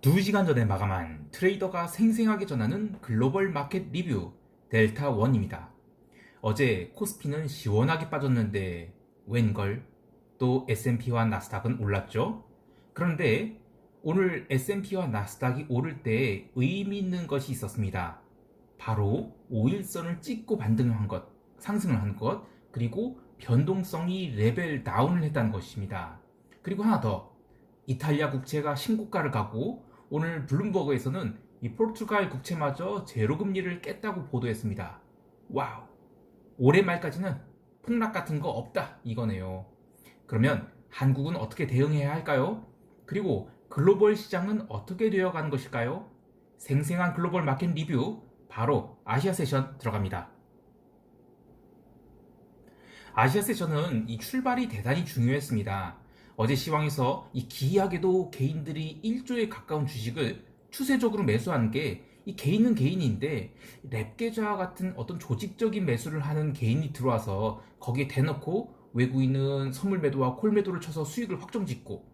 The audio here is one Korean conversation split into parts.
2시간 전에 마감한 트레이더가 생생하게 전하는 글로벌 마켓 리뷰 델타1입니다. 어제 코스피는 시원하게 빠졌는데 웬걸? 또 S&P와 나스닥은 올랐죠? 그런데 오늘 S&P와 나스닥이 오를 때 의미 있는 것이 있었습니다. 바로 5일선을 찍고 반등을 한 것, 상승을 한 것, 그리고 변동성이 레벨 다운을 했다는 것입니다. 그리고 하나 더, 이탈리아 국채가 신고가를 가고 오늘 블룸버그에서는 이 포르투갈 국채마저 제로금리를 깼다고 보도했습니다. 와우! 올해 말까지는 폭락 같은 거 없다 이거네요. 그러면 한국은 어떻게 대응해야 할까요? 그리고 글로벌 시장은 어떻게 되어가는 것일까요? 생생한 글로벌 마켓 리뷰 바로 아시아 세션 들어갑니다. 아시아 세션은 이 출발이 대단히 중요했습니다. 어제 시황에서 이 기이하게도 개인들이 1조에 가까운 주식을 추세적으로 매수하는 게 이 개인은 개인인데 랩 계좌와 같은 어떤 조직적인 매수를 하는 개인이 들어와서 거기에 대놓고 외국인은 선물 매도와 콜 매도를 쳐서 수익을 확정짓고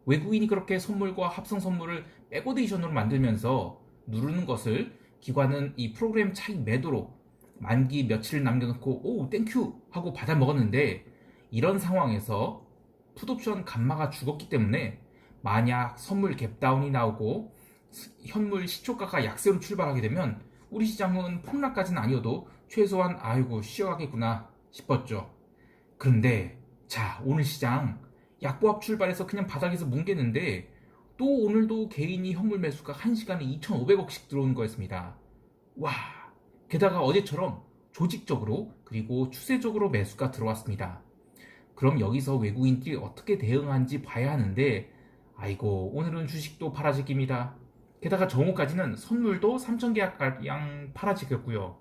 외국인이 그렇게 선물과 합성 선물을 백오데이션으로 만들면서 누르는 것을 기관은 이 프로그램 차익 매도로 만기 며칠을 남겨놓고 오 땡큐 하고 받아 먹었는데 이런 상황에서 풋옵션 감마가 죽었기 때문에 만약 선물 갭다운이 나오고 현물 시초가가 약세로 출발하게 되면 우리 시장은 폭락까지는 아니어도 최소한 아이고 쉬어가겠구나 싶었죠. 그런데 자 오늘 시장 약보합 출발해서 그냥 바닥에서 뭉개는데 또 오늘도 개인이 현물 매수가 1시간에 2,500억씩 들어오는 거였습니다. 와 게다가 어제처럼 조직적으로 그리고 추세적으로 매수가 들어왔습니다. 그럼 여기서 외국인들이 어떻게 대응하는지 봐야 하는데 아이고 오늘은 주식도 팔아지깁니다. 게다가 정오까지는 선물도 3,000계약가량 팔아지겠고요.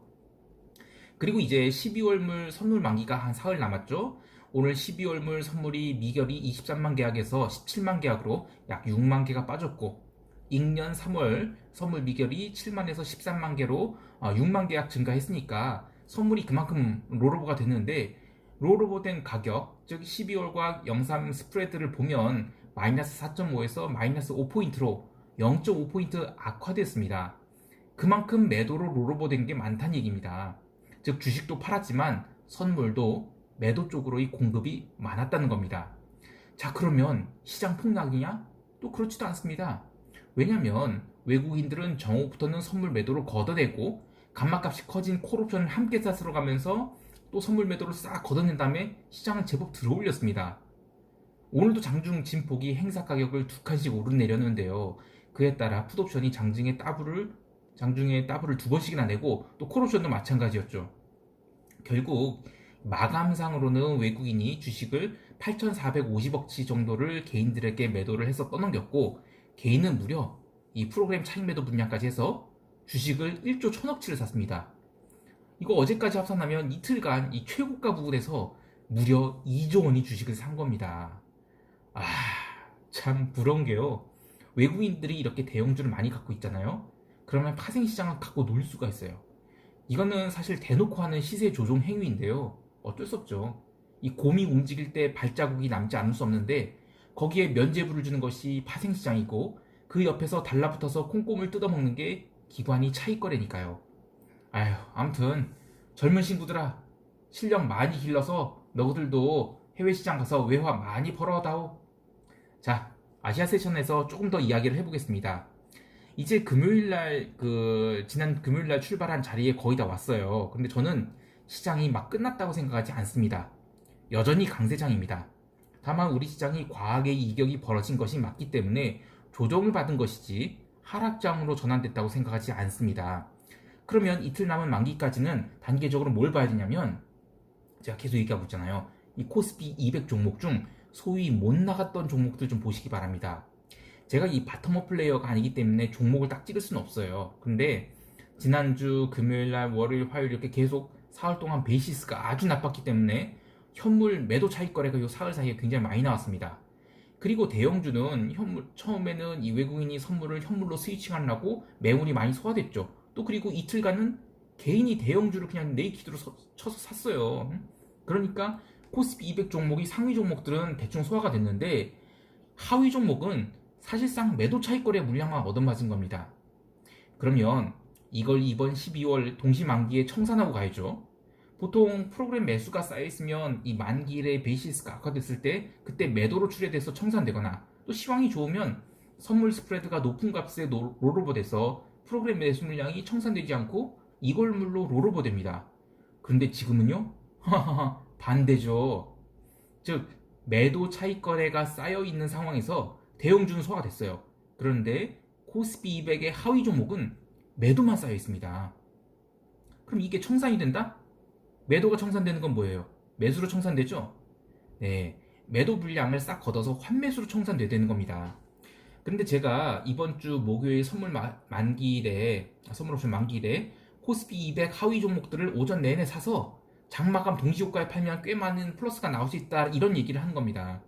그리고 이제 12월물 선물 만기가 한 사흘 남았죠. 오늘 12월물 선물이 미결이 23만 계약에서 17만 계약으로 약 6만 개가 빠졌고 익년 3월 선물 미결이 7만에서 13만 개로 6만 계약 증가했으니까 선물이 그만큼 롤오버가 됐는데 롤오버된 가격, 즉 12월과 03 스프레드를 보면 마이너스 4.5에서 마이너스 5포인트로 0.5포인트 악화됐습니다. 그만큼 매도로 롤오버된 게 많다는 얘기입니다. 즉 주식도 팔았지만 선물도 매도 쪽으로의 공급이 많았다는 겁니다. 자 그러면 시장 폭락이냐? 또 그렇지도 않습니다. 왜냐면 외국인들은 정오부터는 선물 매도로 걷어내고 감마값이 커진 콜옵션을 함께 사들어 가면서 또 선물 매도를 싹 걷어낸 다음에 시장을 제법 들어올렸습니다. 오늘도 장중 진폭이 행사 가격을 2칸씩 오르내렸는데요. 그에 따라 풋옵션이 장중에 따블을 2번씩이나 내고 또 콜옵션도 마찬가지였죠. 결국 마감상으로는 외국인이 주식을 8,450억치 정도를 개인들에게 매도를 해서 떠넘겼고 개인은 무려 이 프로그램 차익 매도 분량까지 해서 주식을 1조 1,000억치를 샀습니다. 이거 어제까지 합산하면 이틀간 이 최고가 부근에서 무려 2조 원이 주식을 산 겁니다. 아, 참 부러운 게요. 외국인들이 이렇게 대형주를 많이 갖고 있잖아요. 그러면 파생시장을 갖고 놀 수가 있어요. 이거는 사실 대놓고 하는 시세 조종 행위인데요. 어쩔 수 없죠. 이 곰이 움직일 때 발자국이 남지 않을 수 없는데 거기에 면죄부를 주는 것이 파생시장이고 그 옆에서 달라붙어서 콩고물 뜯어먹는 게 기관이 차익거래니까요. 아휴, 아무튼 젊은 친구들아 실력 많이 길러서 너희들도 해외시장 가서 외화 많이 벌어다오. 자, 아시아 세션에서 조금 더 이야기를 해보겠습니다. 이제 금요일날 지난 금요일날 출발한 자리에 거의 다 왔어요. 근데 저는 시장이 막 끝났다고 생각하지 않습니다. 여전히 강세장입니다. 다만 우리 시장이 과하게 이격이 벌어진 것이 맞기 때문에 조정을 받은 것이지 하락장으로 전환됐다고 생각하지 않습니다. 그러면 이틀 남은 만기까지는 단계적으로 뭘 봐야 되냐면 제가 계속 얘기하고 있잖아요. 이 코스피 200 종목 중 소위 못 나갔던 종목들 좀 보시기 바랍니다. 제가 이 바텀업 플레이어가 아니기 때문에 종목을 딱 찍을 수는 없어요. 근데 지난주 금요일날 월요일 화요일 이렇게 계속 사흘 동안 베이시스가 아주 나빴기 때문에 현물 매도 차익 거래가 요 사흘 사이에 굉장히 많이 나왔습니다. 그리고 대형주는 처음에는 이 외국인이 선물을 현물로 스위칭하려고 매물이 많이 소화됐죠. 또 그리고 이틀간은 개인이 대형주를 그냥 네이키드로 쳐서 샀어요. 그러니까 코스피 200 종목이 상위 종목들은 대충 소화가 됐는데 하위 종목은 사실상 매도 차익거래 물량만 얻어맞은 겁니다. 그러면 이걸 이번 12월 동시만기에 청산하고 가야죠. 보통 프로그램 매수가 쌓여있으면 이 만기일에 베이시스가 악화됐을 때 그때 매도로 출회돼서 청산되거나 또 시황이 좋으면 선물 스프레드가 높은 값에 롤오버 돼서 프로그램 매수 물량이 청산되지 않고 이걸물로 롤오버 됩니다. 그런데 지금은요? 반대죠. 즉 매도 차익 거래가 쌓여 있는 상황에서 대형주는 소화됐어요. 그런데 코스피 200의 하위 종목은 매도만 쌓여 있습니다. 그럼 이게 청산이 된다? 매도가 청산되는 건 뭐예요? 매수로 청산되죠? 네, 매도 물량을 싹 걷어서 환매수로 청산되는 겁니다. 그런데 제가 이번 주 목요일 선물 옵션 만기일에 코스피 200 하위 종목들을 오전 내내 사서 장마감 동시효과에 팔면 꽤 많은 플러스가 나올 수 있다 이런 얘기를 하는 겁니다.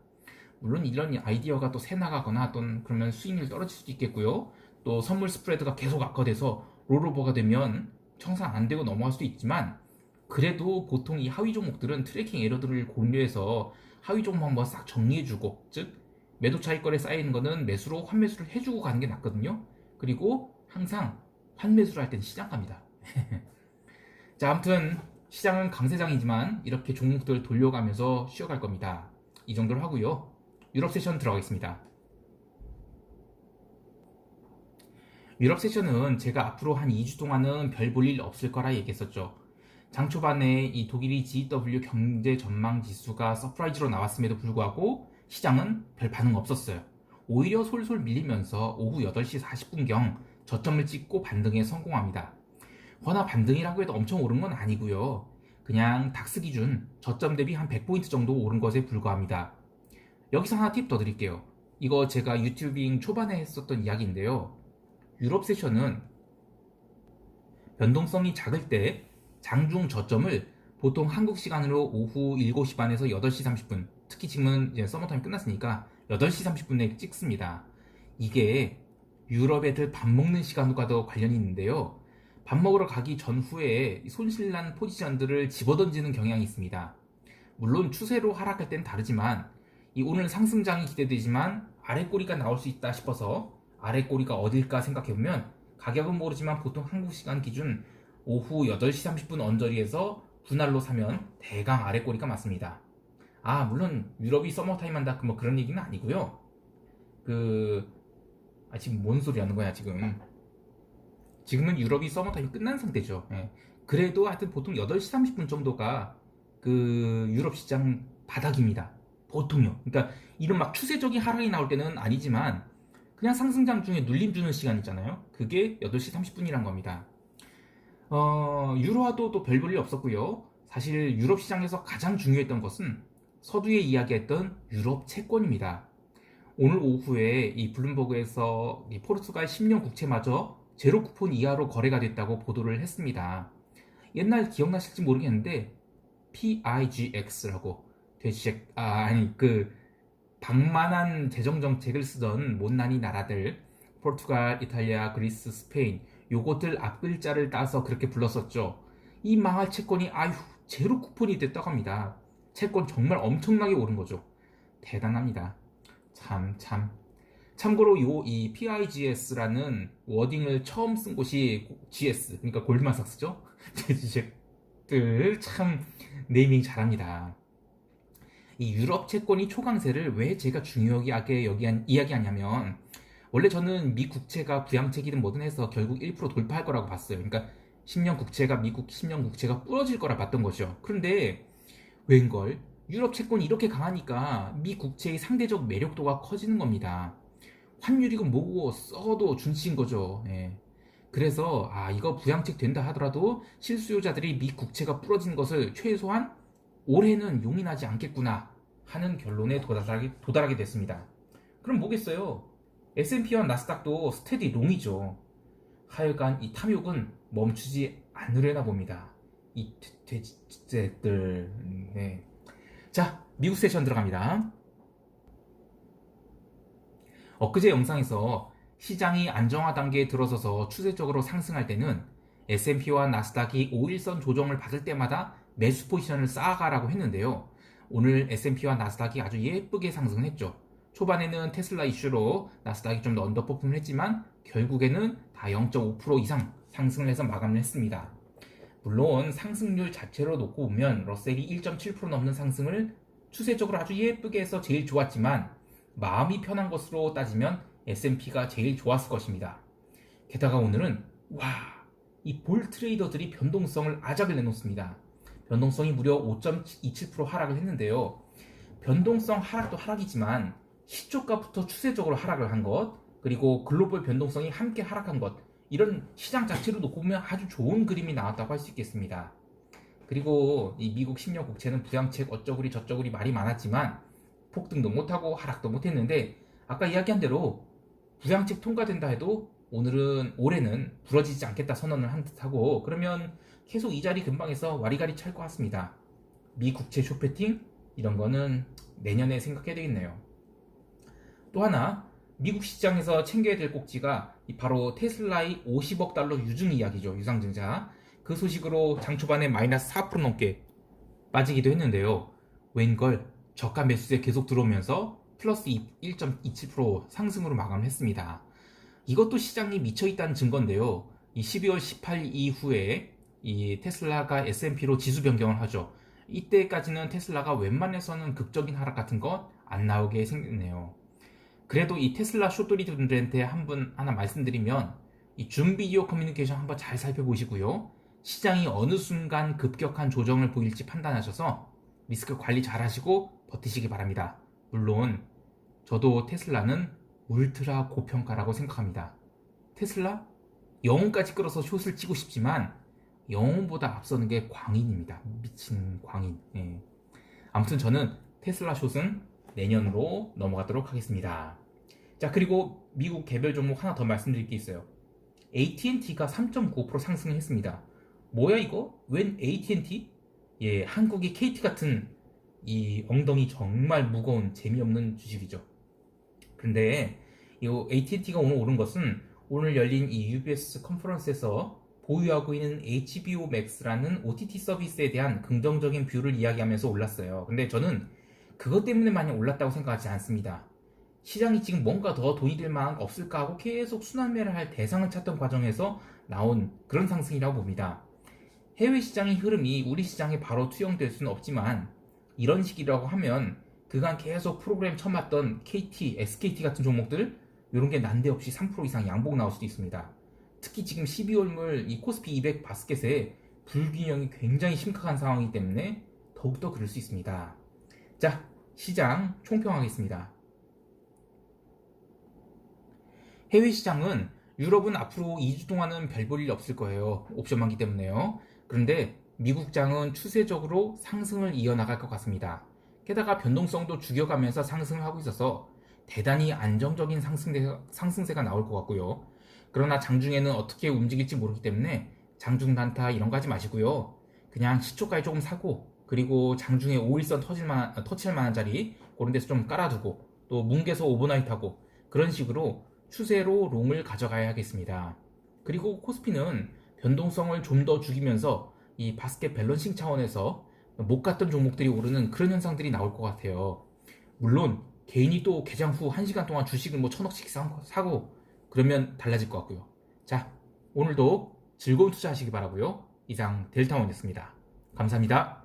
물론 이런 아이디어가 또 새 나가거나 또는 그러면 수익률이 떨어질 수도 있겠고요. 또 선물 스프레드가 계속 악화돼서 롤오버가 되면 청산 안 되고 넘어갈 수도 있지만 그래도 보통 이 하위 종목들은 트래킹 에러들을 고려해서 하위 종목 한번 싹 정리해주고 즉 매도 차익거래 쌓이는 거는 매수로 환매수를 해주고 가는 게 낫거든요. 그리고 항상 환매수를 할 때는 시장 갑니다. 자, 아무튼 시장은 강세장이지만 이렇게 종목들 돌려가면서 쉬어갈 겁니다. 이 정도로 하고요. 유럽 세션 들어가겠습니다. 유럽 세션은 제가 앞으로 한 2주 동안은 별 볼 일 없을 거라 얘기했었죠. 장 초반에 이 독일의 GW 경제 전망 지수가 서프라이즈로 나왔음에도 불구하고 시장은 별 반응 없었어요. 오히려 솔솔 밀리면서 오후 8시 40분경 저점을 찍고 반등에 성공합니다. 허나 반등이라고 해도 엄청 오른 건 아니고요. 그냥 닥스 기준 저점 대비 한 100포인트 정도 오른 것에 불과합니다. 여기서 하나 팁 더 드릴게요. 이거 제가 유튜빙 초반에 했었던 이야기인데요. 유럽 세션은 변동성이 작을 때 장중 저점을 보통 한국 시간으로 오후 7시 반에서 8시 30분, 특히 지금은 이제 서머타임 끝났으니까 8시 30분에 찍습니다. 이게 유럽 애들 밥 먹는 시간과도 관련이 있는데요. 밥 먹으러 가기 전후에 손실난 포지션들을 집어던지는 경향이 있습니다. 물론 추세로 하락할 땐 다르지만 이 오늘 상승장이 기대되지만 아래 꼬리가 나올 수 있다 싶어서 아래 꼬리가 어딜까 생각해보면 가격은 모르지만 보통 한국 시간 기준 오후 8시 30분 언저리에서 분할로 사면 대강 아래 꼬리가 맞습니다. 아, 물론 유럽이 서머타임 한다 뭐 그런 얘기는 아니고요. 지금 뭔 소리 하는 거야 지금. 지금은 유럽이 서머타임이 끝난 상태죠. 예. 그래도 하여튼 보통 8시 30분 정도가 유럽 시장 바닥입니다. 보통요. 그러니까 이런 막 추세적인 하락이 나올 때는 아니지만 그냥 상승장 중에 눌림 주는 시간 있잖아요. 그게 8시 30분이란 겁니다. 유로화도 또 별 볼 일 없었고요. 사실 유럽 시장에서 가장 중요했던 것은 서두에 이야기했던 유럽 채권입니다. 오늘 오후에 이 블룸버그에서 이 포르투갈 10년 국채마저 제로 쿠폰 이하로 거래가 됐다고 보도를 했습니다. 옛날 기억나실지 모르겠는데 PIGX라고 방만한 재정정책을 쓰던 못난이 나라들 포르투갈, 이탈리아, 그리스, 스페인 요것들 앞글자를 따서 그렇게 불렀었죠. 이 망할 채권이 제로 쿠폰이 됐다고 합니다. 채권 정말 엄청나게 오른 거죠. 대단합니다. 참고로 이 PIGS라는 워딩을 처음 쓴 곳이 GS, 그러니까 골드만삭스죠. 참 네이밍 잘합니다. 이 유럽 채권이 초강세를 왜 제가 중요하게 이야기하냐면 원래 저는 미 국채가 부양책이든 뭐든 해서 결국 1% 돌파할 거라고 봤어요. 그러니까 10년 국채가 미국 10년 국채가 부러질 거라 봤던 거죠. 그런데 웬걸 유럽 채권이 이렇게 강하니까 미 국채의 상대적 매력도가 커지는 겁니다. 환율이고 뭐고 써도 준치인 거죠. 예. 그래서 이거 부양책 된다 하더라도 실수요자들이 미 국채가 부러진 것을 최소한 올해는 용인하지 않겠구나 하는 결론에 도달하게 됐습니다. 그럼 뭐겠어요? S&P와 나스닥도 스테디 롱이죠. 하여간 이 탐욕은 멈추지 않으려나 봅니다. 이 돼지들. 네. 자, 미국 세션 들어갑니다. 엊그제 영상에서 시장이 안정화 단계에 들어서서 추세적으로 상승할 때는 S&P와 나스닥이 5일선 조정을 받을 때마다 매수 포지션을 쌓아가라고 했는데요. 오늘 S&P와 나스닥이 아주 예쁘게 상승했죠. 초반에는 테슬라 이슈로 나스닥이 좀 더 언더퍼폼을 했지만 결국에는 다 0.5% 이상 상승을 해서 마감을 했습니다. 물론 상승률 자체로 놓고 보면 러셀이 1.7% 넘는 상승을 추세적으로 아주 예쁘게 해서 제일 좋았지만 마음이 편한 것으로 따지면 S&P가 제일 좋았을 것입니다. 게다가 오늘은 이 볼 트레이더들이 변동성을 아작을 내놓습니다. 변동성이 무려 5.27% 하락을 했는데요. 변동성 하락도 하락이지만 시초가부터 추세적으로 하락을 한 것, 그리고 글로벌 변동성이 함께 하락한 것, 이런 시장 자체로 놓고 보면 아주 좋은 그림이 나왔다고 할 수 있겠습니다. 그리고 이 미국 10년 국채는 부양책 어쩌구리 저쩌구리 말이 많았지만 폭등도 못하고 하락도 못했는데 아까 이야기한 대로 부양책 통과된다 해도 올해는 부러지지 않겠다 선언을 한 듯하고 그러면 계속 이 자리 근방에서 와리가리 찰 것 같습니다. 미 국채 쇼패팅 이런 거는 내년에 생각해야 되겠네요. 또 하나 미국 시장에서 챙겨야 될 꼭지가 바로 테슬라의 50억 달러 유증 이야기죠. 유상증자. 그 소식으로 장 초반에 마이너스 4% 넘게 빠지기도 했는데요. 웬걸 저가 매수세 계속 들어오면서 플러스 1.27% 상승으로 마감했습니다. 이것도 시장이 미쳐있다는 증거인데요. 이 12월 18일 이후에 이 테슬라가 S&P로 지수 변경을 하죠. 이때까지는 테슬라가 웬만해서는 극적인 하락 같은 것 안 나오게 생겼네요. 그래도 이 테슬라 숏돌이들한테 하나 말씀드리면 이 줌 비디오 커뮤니케이션 한번 잘 살펴보시고요. 시장이 어느 순간 급격한 조정을 보일지 판단하셔서 리스크 관리 잘 하시고 버티시기 바랍니다. 물론 저도 테슬라는 울트라 고평가라고 생각합니다. 테슬라? 영혼까지 끌어서 숏을 치고 싶지만 영혼보다 앞서는 게 광인입니다. 미친 광인. 예. 아무튼 저는 테슬라 숏은 내년으로 넘어가도록 하겠습니다. 자, 그리고 미국 개별 종목 하나 더 말씀드릴 게 있어요. AT&T가 3.95% 상승했습니다. 뭐야 이거? 웬 AT&T? 예, 한국이 KT 같은 이 엉덩이 정말 무거운 재미없는 주식이죠. 근데 이 AT&T가 오늘 오른 것은 오늘 열린 이 UBS 컨퍼런스에서 보유하고 있는 HBO Max라는 OTT 서비스에 대한 긍정적인 뷰를 이야기하면서 올랐어요. 근데 저는 그것 때문에 많이 올랐다고 생각하지 않습니다. 시장이 지금 뭔가 더 돈이 될 만한 거 없을까 하고 계속 순환매를 할 대상을 찾던 과정에서 나온 그런 상승이라고 봅니다. 해외 시장의 흐름이 우리 시장에 바로 투영될 수는 없지만 이런 식이라고 하면 그간 계속 프로그램 쳐맞던 KT, SKT 같은 종목들 이런 게 난데없이 3% 이상 양봉 나올 수도 있습니다. 특히 지금 12월물 이 코스피 200 바스켓의 불균형이 굉장히 심각한 상황이기 때문에 더욱더 그럴 수 있습니다. 자, 시장 총평하겠습니다. 해외 시장은 유럽은 앞으로 2주 동안은 별 볼 일 없을 거예요. 옵션만기 때문에요. 그런데 미국장은 추세적으로 상승을 이어나갈 것 같습니다. 게다가 변동성도 죽여가면서 상승을 하고 있어서 대단히 안정적인 상승세가 나올 것 같고요. 그러나 장중에는 어떻게 움직일지 모르기 때문에 장중 단타 이런 거 하지 마시고요. 그냥 시초가에 조금 사고 그리고 장중에 5일선 터치할 만한 자리 그런 데서 좀 깔아두고 또 뭉개서 오버나잇하고 그런 식으로 추세로 롱을 가져가야겠습니다. 그리고 코스피는 변동성을 좀 더 죽이면서 이 바스켓 밸런싱 차원에서 못 갔던 종목들이 오르는 그런 현상들이 나올 것 같아요. 물론 개인이 또 개장 후 1시간 동안 주식을 뭐 1000억씩 사고 그러면 달라질 것 같고요. 자, 오늘도 즐거운 투자하시기 바라고요. 이상 델타원이었습니다. 감사합니다.